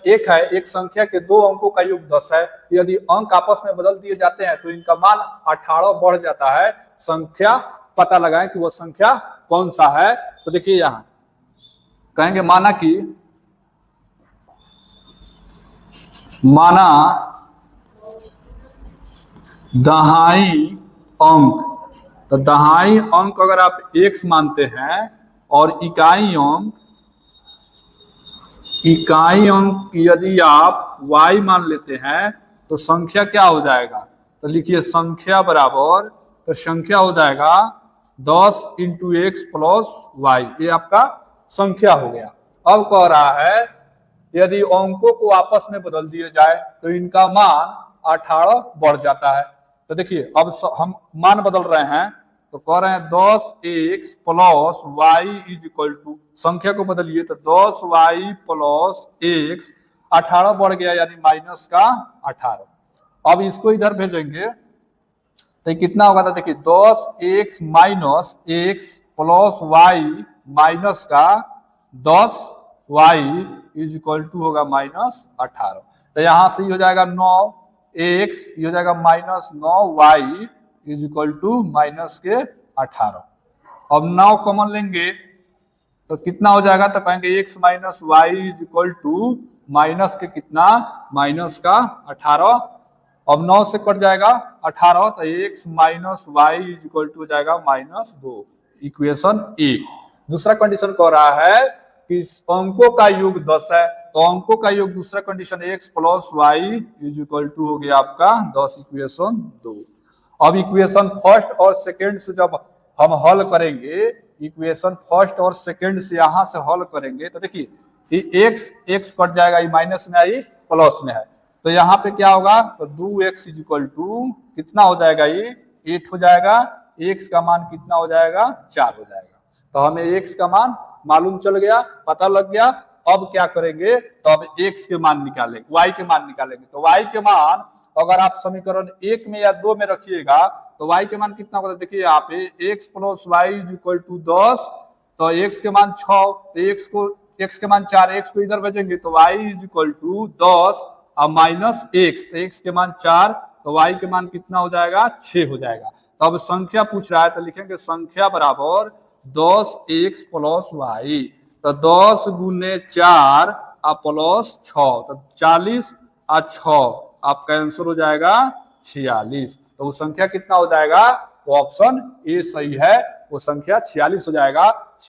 एक है, एक संख्या के दो अंकों का योग 10 है। यदि अंक आपस में बदल दिए जाते हैं तो इनका मान 18 बढ़ जाता है। संख्या पता लगाएं कि वो संख्या कौन सा है। तो देखिए यहां कहेंगे माना दहाई अंक, तो दहाई अंक अगर आप x मानते हैं और इकाई अंक यदि आप y मान लेते हैं तो संख्या क्या हो जाएगा। तो लिखिए संख्या बराबर, तो संख्या हो जाएगा 10 इंटू एक्स प्लस वाई, ये आपका संख्या हो गया। अब कह रहा है यदि अंकों को आपस में बदल दिए जाए तो इनका मान 18 बढ़ जाता है। तो देखिए अब हम मान बदल रहे हैं, तो कह रहे हैं 10x plus y is equal to, संख्या को बदलिए तो 10y प्लस x, 18 बढ़ गया यानी माइनस का 18। अब इसको इधर भेजेंगे तो कितना होगा, तो देखिए 10x minus x plus y minus का 10y इज इक्वल टू होगा माइनस 18। तो यहां से हो जाएगा 9x, ये हो जाएगा minus 9y is equal to minus के 18। अब 9 कॉमन लेंगे तो कितना हो जाएगा, तो कहेंगे x minus y is equal to minus के कितना, माइनस का 18। अब 9 से कट जाएगा 18, तो x minus y is equal to हो जाएगा माइनस 2, इक्वेशन 1। दूसरा कंडीशन कह रहा है कि अंकों का योग 10 है, तो अंकों का योग दूसरा condition x plus y is equal to हो गया आपका 10, इक्वेशन 2। अब इक्वेशन फर्स्ट और सेकेंड से जब हम हल करेंगे, इक्वेशन फर्स्ट और सेकेंड से यहां से हल करेंगे तो देखिए ये x कट जाएगा, ये माइनस में आई प्लस में है, तो यहाँ पे क्या होगा, तो 2x इज इक्वल टू कितना हो जाएगा, ये 8 हो जाएगा। x का मान कितना हो जाएगा, 4 हो जाएगा। तो हमें x का मान मालूम चल गया, पता लग गया। अब क्या करेंगे, तो अब x के मान निकालेंगे, y के मान निकालेंगे। तो y के मान अगर आप समीकरण 1 में या 2 में रखिएगा तो y के मान कितना होगा, देखिए यहाँ पे x plus y is equal to 10, तो x के मान 6, तो x के मान 4, x को इधर भेजेंगे तो y इज इक्वल टू 10 और माइनस x, तो x के मान 4, तो y के मान कितना हो जाएगा, 6 हो जाएगा। तो अब संख्या पूछ रहा है तो लिखेंगे संख्या बराबर 10x प्लस वाई, तो 10 गुने 4 और प्लस 6, तो 40 और 6 आपका आंसर हो जाएगा 46। तो वो संख्या कितना हो जाएगा, तो ऑप्शन ए सही है, वो संख्या 46 हो जाएगा।